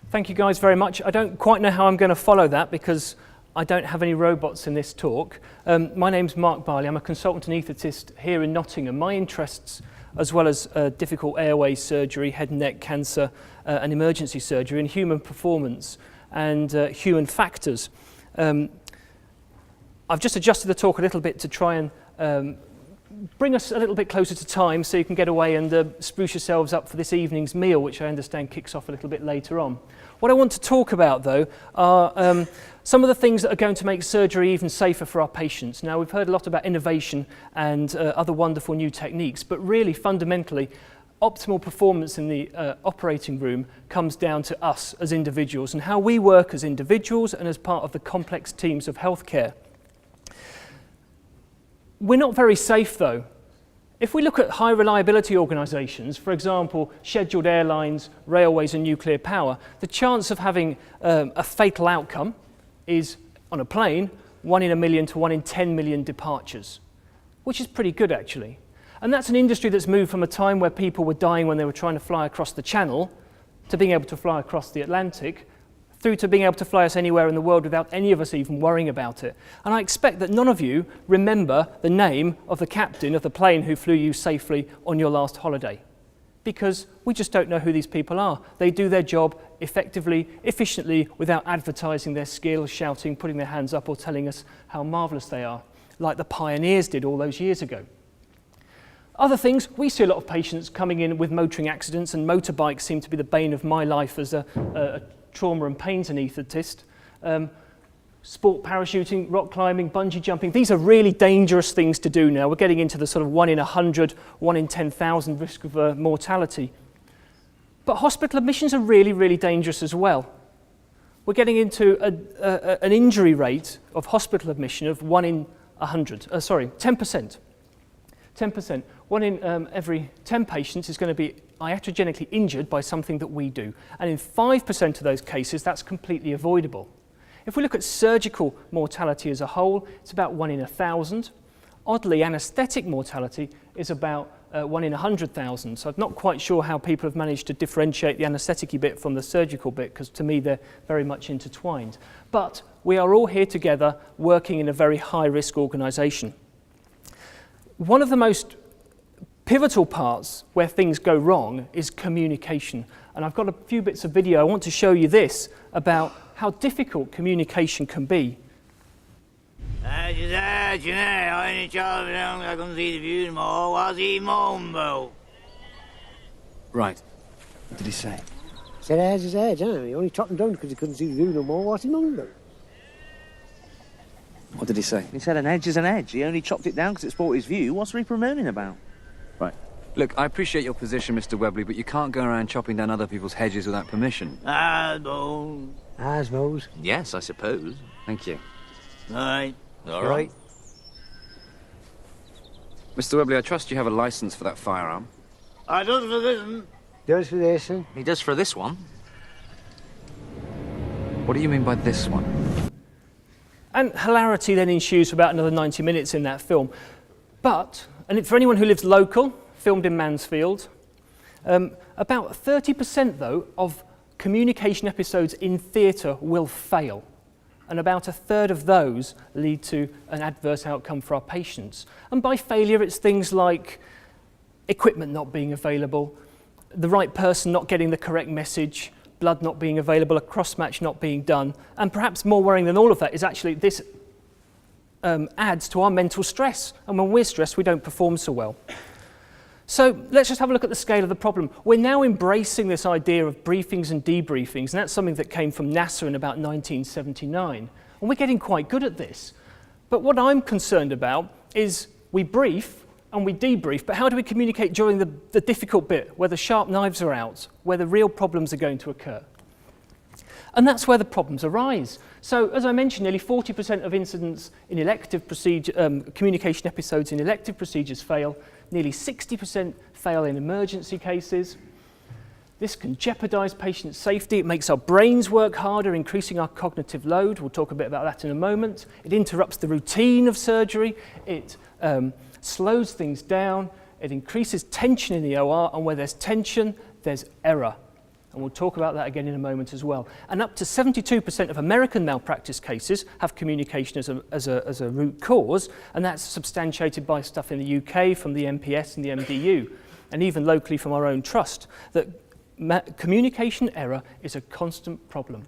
Thank you guys very much. I don't quite know how I'm going to follow that because I don't have any robots in this talk. My name's Mark Barley. I'm a consultant anaesthetist here in Nottingham. My interests, as well as difficult airway surgery, head and neck cancer and emergency surgery, and human performance and human factors. I've just adjusted the talk a little bit to try and bring us a little bit closer to time so you can get away and spruce yourselves up for this evening's meal, which I understand kicks off a little bit later on. What I want to talk about, though, are some of the things that are going to make surgery even safer for our patients. Now, we've heard a lot about innovation and other wonderful new techniques, but really, fundamentally, optimal performance in the operating room comes down to us as individuals and how we work as individuals and as part of the complex teams of healthcare. We're not very safe, though. If we look at high reliability organisations, for example, scheduled airlines, railways and nuclear power, the chance of having a fatal outcome is, on a plane, 1 in a million to 1 in 10 million departures, which is pretty good actually. And that's an industry that's moved from a time where people were dying when they were trying to fly across the Channel to being able to fly across the Atlantic, through to being able to fly us anywhere in the world without any of us even worrying about it. And I expect that none of you remember the name of the captain of the plane who flew you safely on your last holiday, because we just don't know who these people are. They do their job effectively, efficiently, without advertising their skills, shouting, putting their hands up or telling us how marvellous they are, like the pioneers did all those years ago. Other things, we see a lot of patients coming in with motoring accidents, and motorbikes seem to be the bane of my life as a trauma and pains anaesthetist. Sport parachuting, rock climbing, bungee jumping, these are really dangerous things to do now. We're getting into the sort of 1 in 100, 1 in 10,000 risk of mortality. But hospital admissions are really, really dangerous as well. We're getting into an injury rate of hospital admission of 1 in 100, 10%. 10%. 1 in every 10 patients is going to be iatrogenically injured by something that we do. And in 5% of those cases, that's completely avoidable. If we look at surgical mortality as a whole, it's about 1 in 1,000. Oddly, anaesthetic mortality is about 1 in 100,000. So I'm not quite sure how people have managed to differentiate the anaesthetic bit from the surgical bit, because to me they're very much intertwined. But we are all here together working in a very high-risk organisation. One of the most pivotal parts where things go wrong is communication. And I've got a few bits of video. I want to show you this about how difficult communication can be. I only child I couldn't see the view anymore. Was he mumbo? Right. What did he say? Said edge is edge, he only chopped him down because he couldn't see the view no more. What's he mumbo? What did he say? He said an edge is an edge. He only chopped it down because it spoiled his view. What's Reaper moaning about? Right. Look, I appreciate your position, Mr. Webley, but you can't go around chopping down other people's hedges without permission. I suppose. I suppose. Yes, I suppose. Thank you. Right. All right. Mr. Webley, I trust you have a license for that firearm. I does for this one. Does for this one. He does for this one. What do you mean by this one? And hilarity then ensues for about another 90 minutes in that film. But, and for anyone who lives local, filmed in Mansfield, about 30% though of communication episodes in theatre will fail. And about a third of those lead to an adverse outcome for our patients. And by failure, it's things like equipment not being available, the right person not getting the correct message, blood not being available, a cross-match not being done, and perhaps more worrying than all of that is actually this adds to our mental stress, and when we're stressed we don't perform so well. So let's just have a look at the scale of the problem. We're now embracing this idea of briefings and debriefings, and that's something that came from NASA in about 1979, and we're getting quite good at this. But what I'm concerned about is we brief and we debrief, but how do we communicate during the difficult bit, where the sharp knives are out, where the real problems are going to occur? And that's where the problems arise. So, as I mentioned, nearly 40% of incidents in elective procedure, communication episodes in elective procedures fail. Nearly 60% fail in emergency cases. This can jeopardise patient safety. It makes our brains work harder, increasing our cognitive load. We'll talk a bit about that in a moment. It interrupts the routine of surgery. It slows things down. It increases tension in the OR, and where there's tension, there's error. And we'll talk about that again in a moment as well. And up to 72% of American malpractice cases have communication as a root cause, and that's substantiated by stuff in the UK from the MPS and the MDU, and even locally from our own trust, that communication error is a constant problem.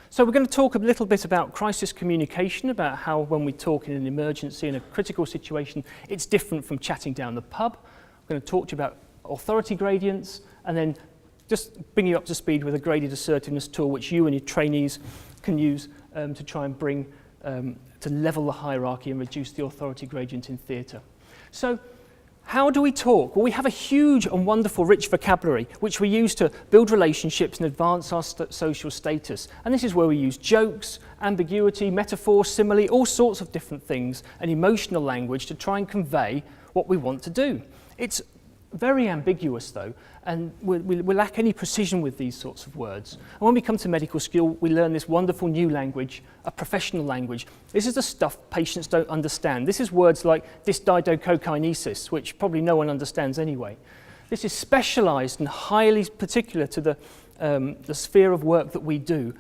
So we're going to talk a little bit about crisis communication, about how when we talk in an emergency, in a critical situation, it's different from chatting down the pub. I'm going to talk to you about authority gradients, and then just bring you up to speed with a graded assertiveness tool which you and your trainees can use to try and bring, to level the hierarchy and reduce the authority gradient in theatre. So how do we talk? Well, we have a huge and wonderful rich vocabulary which we use to build relationships and advance our social status. And this is where we use jokes, ambiguity, metaphor, simile, all sorts of different things, and emotional language to try and convey what we want to do. It's very ambiguous though, and we lack any precision with these sorts of words. And when we come to medical school, we learn this wonderful new language, a professional language. This is the stuff patients don't understand. This is words like dysdiadochokinesis, which probably no one understands anyway. This is specialised and highly particular to the sphere of work that we do.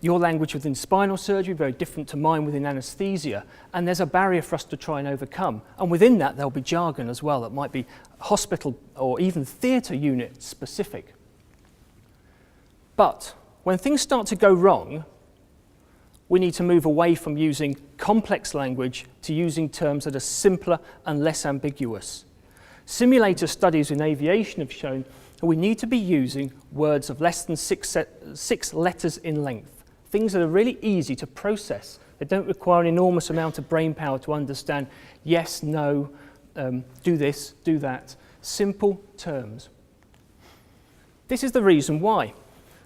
Your language within spinal surgery, very different to mine within anaesthesia, and there's a barrier for us to try and overcome. And within that, there'll be jargon as well that might be hospital or even theatre unit specific. But when things start to go wrong, we need to move away from using complex language to using terms that are simpler and less ambiguous. Simulator studies in aviation have shown that we need to be using words of less than six letters in length. Things that are really easy to process. They don't require an enormous amount of brain power to understand yes, no, do this, do that. Simple terms. This is the reason why.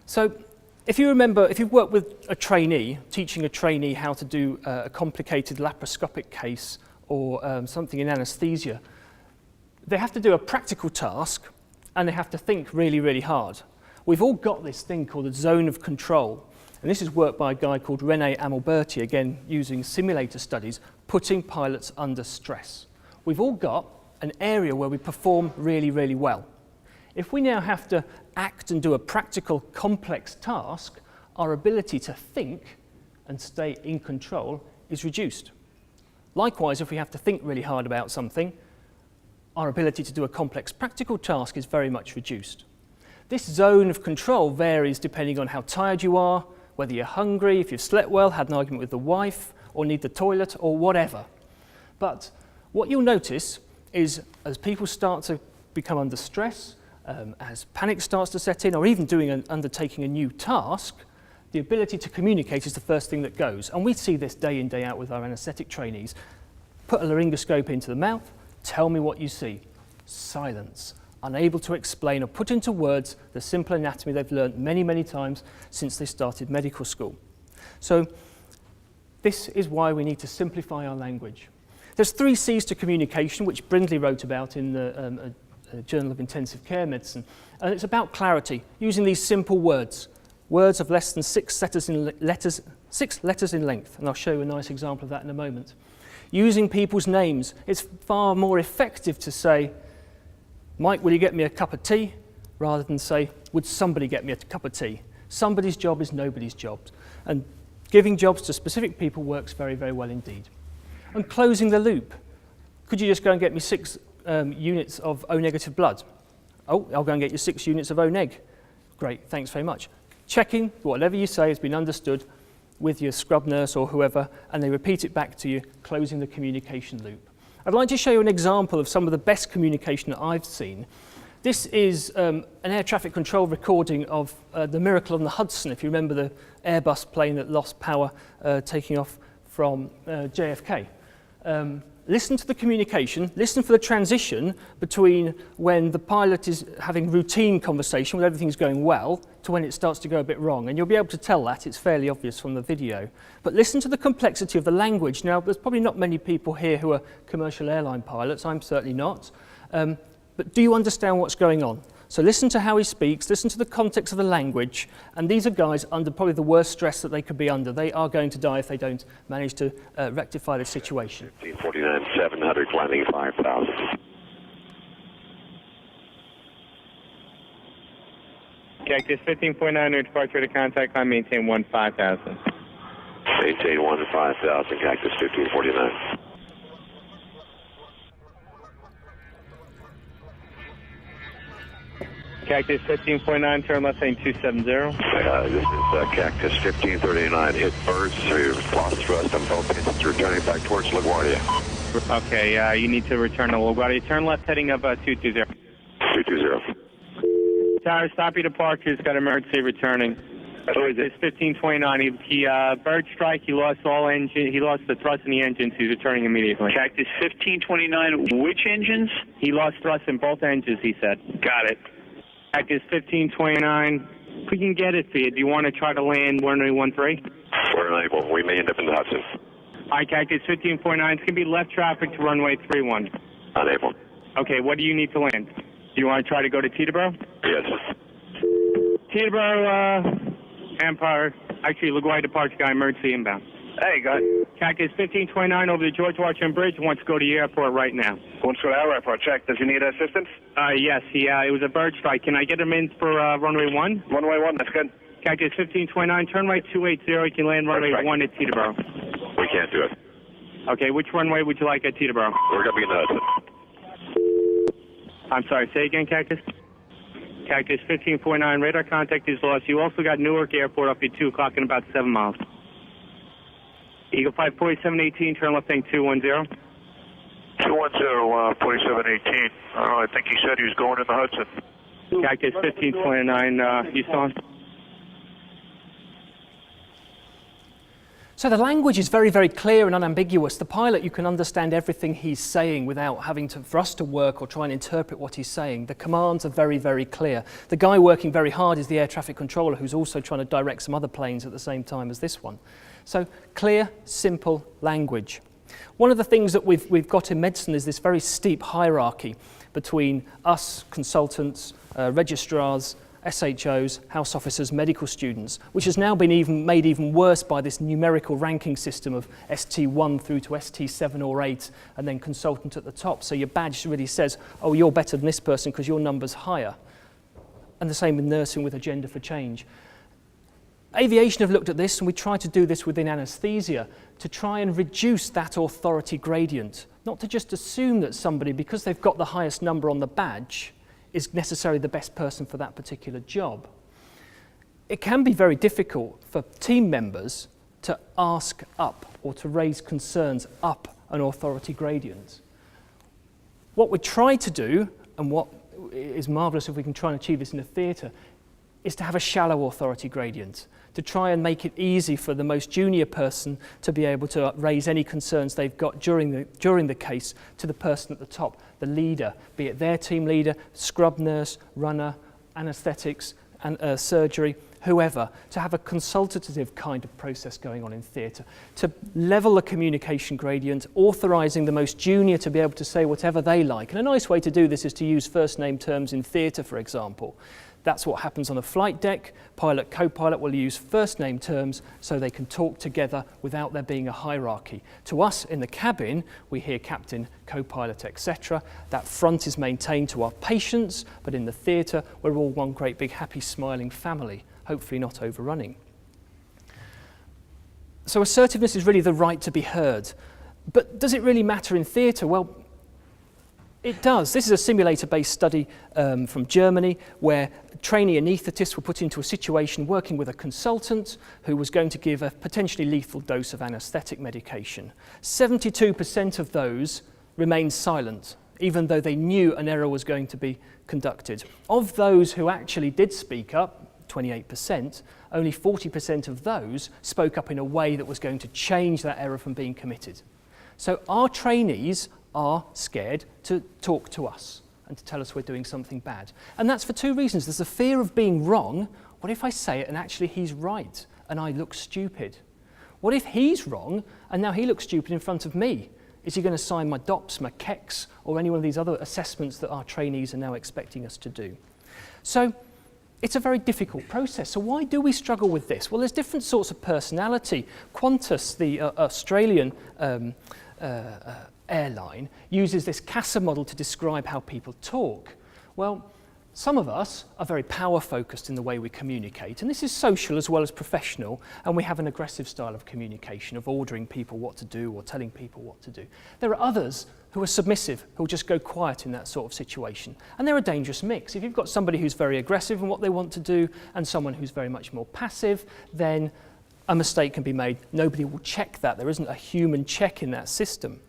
So if you remember, if you've worked with a trainee, teaching a trainee how to do a complicated laparoscopic case or something in anaesthesia, they have to do a practical task and they have to think really, really hard. We've all got this thing called a zone of control. And this is work by a guy called René Amelberti, again using simulator studies, putting pilots under stress. We've all got an area where we perform really, really well. If we now have to act and do a practical, complex task, our ability to think and stay in control is reduced. Likewise, if we have to think really hard about something, our ability to do a complex practical task is very much reduced. This zone of control varies depending on how tired you are, whether you're hungry, if you've slept well, had an argument with the wife, or need the toilet, or whatever. But what you'll notice is as people start to become under stress, as panic starts to set in, or even undertaking a new task, the ability to communicate is the first thing that goes. And we see this day in, day out with our anaesthetic trainees. Put a laryngoscope into the mouth, tell me what you see. Silence. Unable to explain or put into words the simple anatomy they've learned many, many times since they started medical school. So this is why we need to simplify our language. There's 3 C's to communication, which Brindley wrote about in the Journal of Intensive Care Medicine. And it's about clarity, using these simple words, words of less than 6 letters in length. And I'll show you a nice example of that in a moment. Using people's names. It's far more effective to say, Mike, will you get me a cup of tea? Rather than say, would somebody get me a cup of tea? Somebody's job is nobody's job. And giving jobs to specific people works very, very well indeed. And closing the loop. Could you just go and get me 6 units of O-negative blood? Oh, I'll go and get you 6 units of O-neg. Great, thanks very much. Checking whatever you say has been understood with your scrub nurse or whoever, and they repeat it back to you, closing the communication loop. I'd like to show you an example of some of the best communication that I've seen. This is an air traffic control recording of the Miracle on the Hudson, if you remember the Airbus plane that lost power taking off from JFK. Listen to the communication, listen for the transition between when the pilot is having routine conversation when everything's going well to when it starts to go a bit wrong. And you'll be able to tell that, it's fairly obvious from the video. But listen to the complexity of the language. Now, there's probably not many people here who are commercial airline pilots, I'm certainly not. But do you understand what's going on? So listen to how he speaks, listen to the context of the language, and these are guys under probably the worst stress that they could be under. They are going to die if they don't manage to rectify the situation. 49, 700, landing 5,000. Cactus 15.9, departure to contact line, maintain 15,000. Maintain 15,000, Cactus 1549. Cactus 15.9, turn left lane 270. This is Cactus 1539. Hit birds, so you're lost thrust on both engines, returning back towards LaGuardia. Okay, you need to return to LaGuardia. Turn left heading up 220. 220. Tower, stop your departures. Got emergency returning. So is it 1529? He bird strike. He lost all engine. He lost the thrust in the engines. He's returning immediately. Cactus 1529. Which engines? He lost thrust in both engines. He said. Got it. Cactus 1529. If we can get it to you, do you want to try to land runway 13? We're unable. We may end up in the Hudson. All right, Cactus 15.9. It's going to be left traffic to runway 31. Unable. Okay, what do you need to land? Do you want to try to go to Teterboro? Yes. Teterboro, Empire. Actually, LaGuardia departure guy, emergency inbound. Hey, guys. Cactus 1529 over the George Washington Bridge. Wants to go to the airport right now. Wants to go to our airport. Check. Does he need assistance? Yes, it was a bird strike. Can I get him in for runway 1? Runway 1, that's good. Cactus 1529, turn right 280. You can land runway 1 at Teterboro. We can't do it. Okay, which runway would you like at Teterboro? We're going to be in the Hudson. I'm sorry, say again, Cactus? Cactus 1549, radar contact is lost. You also got Newark Airport up at 2 o'clock in about 7 miles. Eagle 5, 4718, turn left thing 210. 210, 4718. I think he said he was going in the Hudson. Cactus 1529, Houston. So the language is very, very clear and unambiguous. The pilot, you can understand everything he's saying without having for us to work or try and interpret what he's saying. The commands are very, very clear. The guy working very hard is the air traffic controller, who's also trying to direct some other planes at the same time as this one. So clear, simple language. One of the things that we've got in medicine is this very steep hierarchy between us, consultants, registrars, SHOs, house officers, medical students, which has now been made even worse by this numerical ranking system of ST1 through to ST7 or 8, and then consultant at the top. So your badge really says, oh, you're better than this person because your number's higher. And the same with nursing with Agenda for Change. Aviation have looked at this, and we try to do this within anaesthesia to try and reduce that authority gradient, not to just assume that somebody, because they've got the highest number on the badge, is necessarily the best person for that particular job. It can be very difficult for team members to ask up or to raise concerns up an authority gradient. What we try to do, and what is marvellous if we can try and achieve this in a theatre, is to have a shallow authority gradient, to try and make it easy for the most junior person to be able to raise any concerns they've got during the case to the person at the top, the leader, be it their team leader, scrub nurse, runner, anaesthetics, and surgery, whoever, to have a consultative kind of process going on in theatre, to level the communication gradient, authorising the most junior to be able to say whatever they like. And a nice way to do this is to use first name terms in theatre, for example. That's what happens on a flight deck. Pilot, co-pilot will use first name terms so they can talk together without there being a hierarchy. To us in the cabin, we hear captain, co-pilot, etc. That front is maintained to our patients, but in the theatre, we're all one great big happy smiling family, hopefully not overrunning. So assertiveness is really the right to be heard. But does it really matter in theatre? Well, it does. This is a simulator-based study from Germany where trainee anaesthetists were put into a situation working with a consultant who was going to give a potentially lethal dose of anaesthetic medication. 72% of those remained silent, even though they knew an error was going to be conducted. Of those who actually did speak up, 28%, only 40% of those spoke up in a way that was going to change that error from being committed. So our trainees are scared to talk to us and to tell us we're doing something bad. And that's for two reasons. There's a fear of being wrong. What if I say it and actually he's right and I look stupid? What if he's wrong and now he looks stupid in front of me? Is he going to sign my DOPS, my KEX, or any one of these other assessments that our trainees are now expecting us to do? So it's a very difficult process. So why do we struggle with this? Well, there's different sorts of personality. Qantas, the Australian airline, uses this CASA model to describe how people talk. Well, Some of us are very power focused in the way we communicate, and this is social as well as professional, and we have an aggressive style of communication, of ordering people what to do or telling people what to do. There are others who are submissive, who will just go quiet in that sort of situation, and they're a dangerous mix. If you've got somebody who's very aggressive in what they want to do and someone who's very much more passive, then a mistake can be made. Nobody will check that. There isn't a human check in that system.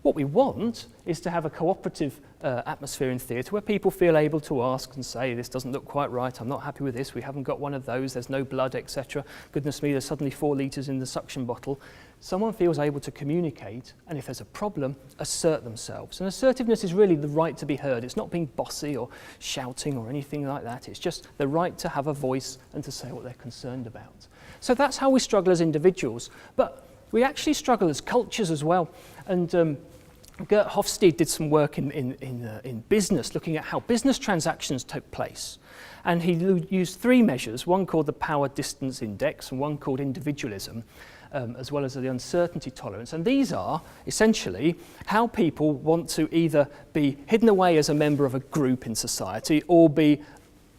What we want is to have a cooperative atmosphere in theatre where people feel able to ask and say, this doesn't look quite right, I'm not happy with this, we haven't got one of those, there's no blood, etc. Goodness me, there's suddenly 4 litres in the suction bottle. Someone feels able to communicate, and if there's a problem, assert themselves. And assertiveness is really the right to be heard. It's not being bossy or shouting or anything like that. It's just the right to have a voice and to say what they're concerned about. So that's how we struggle as individuals. But we actually struggle as cultures as well. And Gert Hofstede did some work in business, looking at how business transactions took place. And he used 3 measures, one called the Power Distance Index and one called individualism, as well as the uncertainty tolerance. And these are essentially how people want to either be hidden away as a member of a group in society or be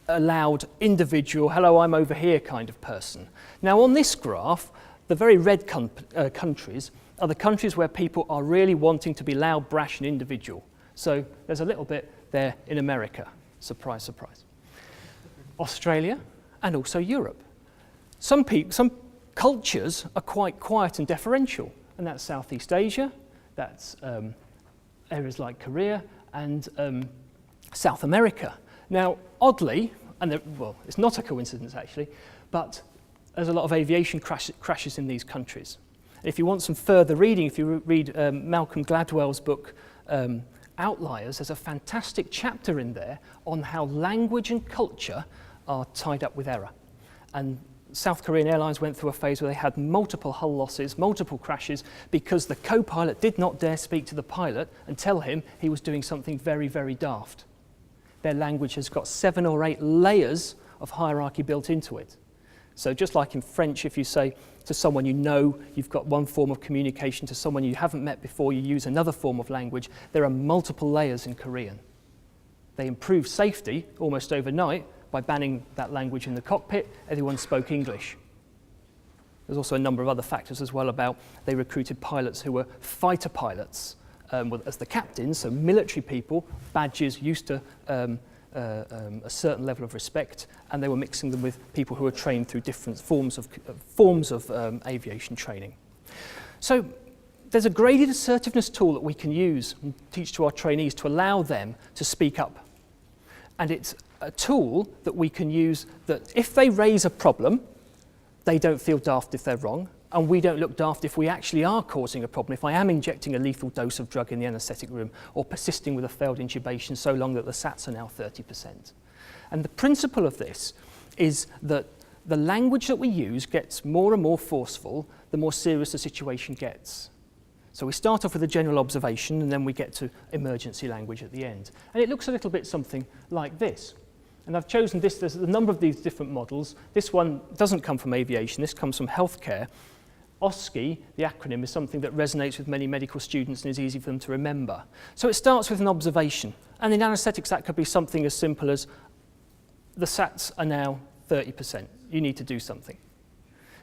allowed individual, hello, I'm over here kind of person. Now on this graph, the very red countries are the countries where people are really wanting to be loud, brash and individual. So there's a little bit there in America. Surprise, surprise. Australia and also Europe. Some cultures are quite quiet and deferential, and that's Southeast Asia, that's areas like Korea and South America. Now, oddly, and well, it's not a coincidence actually, but there's a lot of aviation crashes in these countries. If you want some further reading, if you read Malcolm Gladwell's book, Outliers, there's a fantastic chapter in there on how language and culture are tied up with error. And South Korean Airlines went through a phase where they had multiple hull losses, multiple crashes, because the co-pilot did not dare speak to the pilot and tell him he was doing something very, very daft. Their language has got 7 or 8 layers of hierarchy built into it. So just like in French, if you say to someone you know, you've got one form of communication, to someone you haven't met before, you use another form of language, there are multiple layers in Korean. They improved safety almost overnight by banning that language in the cockpit. Everyone spoke English. There's also a number of other factors as well about they recruited pilots who were fighter pilots as the captains, so military people, badges, used to a certain level of respect, and they were mixing them with people who were trained through different forms of aviation training. So there's a graded assertiveness tool that we can use and teach to our trainees to allow them to speak up. And it's a tool that we can use that if they raise a problem, they don't feel daft if they're wrong, and we don't look daft if we actually are causing a problem. If I am injecting a lethal dose of drug in the anaesthetic room or persisting with a failed intubation so long that the SATs are now 30%. And the principle of this is that the language that we use gets more and more forceful the more serious the situation gets. So we start off with a general observation and then we get to emergency language at the end. And it looks a little bit something like this. And I've chosen this, there's a number of these different models. This one doesn't come from aviation, this comes from healthcare. OSCE, the acronym, is something that resonates with many medical students and is easy for them to remember. So it starts with an observation. And in anaesthetics, that could be something as simple as the SATs are now 30%. You need to do something.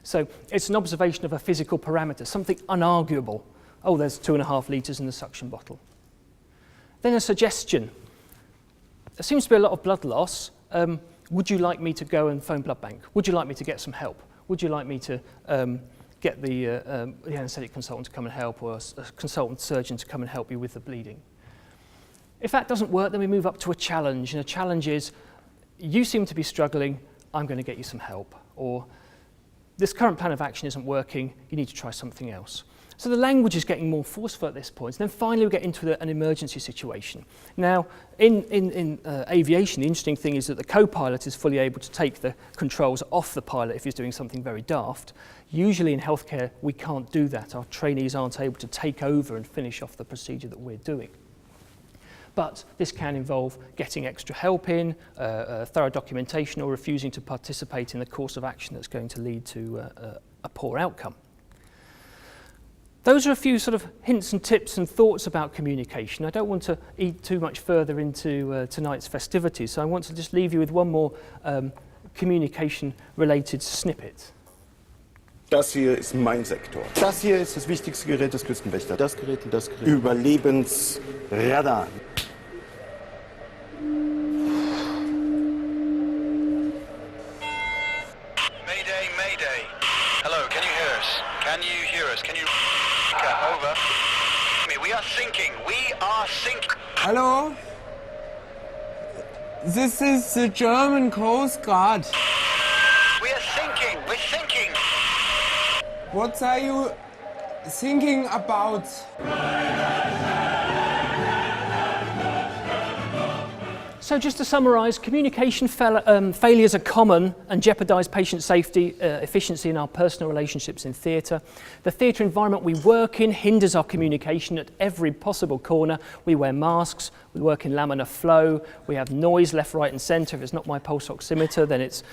So it's an observation of a physical parameter, something unarguable. Oh, there's 2.5 litres in the suction bottle. Then a suggestion. There seems to be a lot of blood loss. Would you like me to go and phone blood bank? Would you like me to get some help? Would you like me to get the anaesthetic consultant to come and help, or a consultant surgeon to come and help you with the bleeding? If that doesn't work, then we move up to a challenge. And a challenge is, you seem to be struggling, I'm going to get you some help. Or this current plan of action isn't working, you need to try something else. So the language is getting more forceful at this point. And then finally we get into an emergency situation. Now, in aviation, the interesting thing is that the co-pilot is fully able to take the controls off the pilot if he's doing something very daft. Usually in healthcare, we can't do that. Our trainees aren't able to take over and finish off the procedure that we're doing. But this can involve getting extra help in, thorough documentation, or refusing to participate in the course of action that's going to lead to a poor outcome. Those are a few sort of hints and tips and thoughts about communication. I don't want to eat too much further into tonight's festivities, so I want to just leave you with one more communication-related snippet. Das hier ist mein Sektor. Das hier ist das wichtigste Gerät des Küstenwächters. Das Gerät und das Gerät. Überlebensradar. Mayday, Mayday. Hello, can you hear us? Can you hear us? Can you... Over. We are sinking. We are sinking. Hello? This is the German Coast Guard. We are sinking. We're sinking. What are you thinking about? So just to summarise, communication failures are common and jeopardise patient safety, efficiency in our personal relationships in theatre. The theatre environment we work in hinders our communication at every possible corner. We wear masks, we work in laminar flow, we have noise left, right and centre. If it's not my pulse oximeter, then it's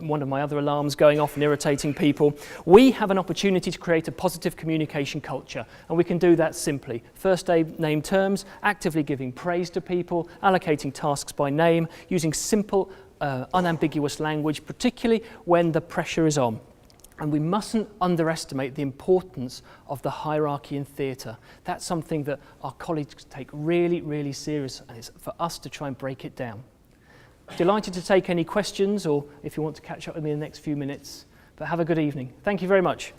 one of my other alarms going off and irritating people. We have an opportunity to create a positive communication culture, and we can do that simply. First name terms, actively giving praise to people, allocating tasks by name, using simple, unambiguous language, particularly when the pressure is on. And we mustn't underestimate the importance of the hierarchy in theatre. That's something that our colleagues take really, really serious, and it's for us to try and break it down. Delighted to take any questions, or if you want to catch up with me in the next few minutes. But have a good evening. Thank you very much.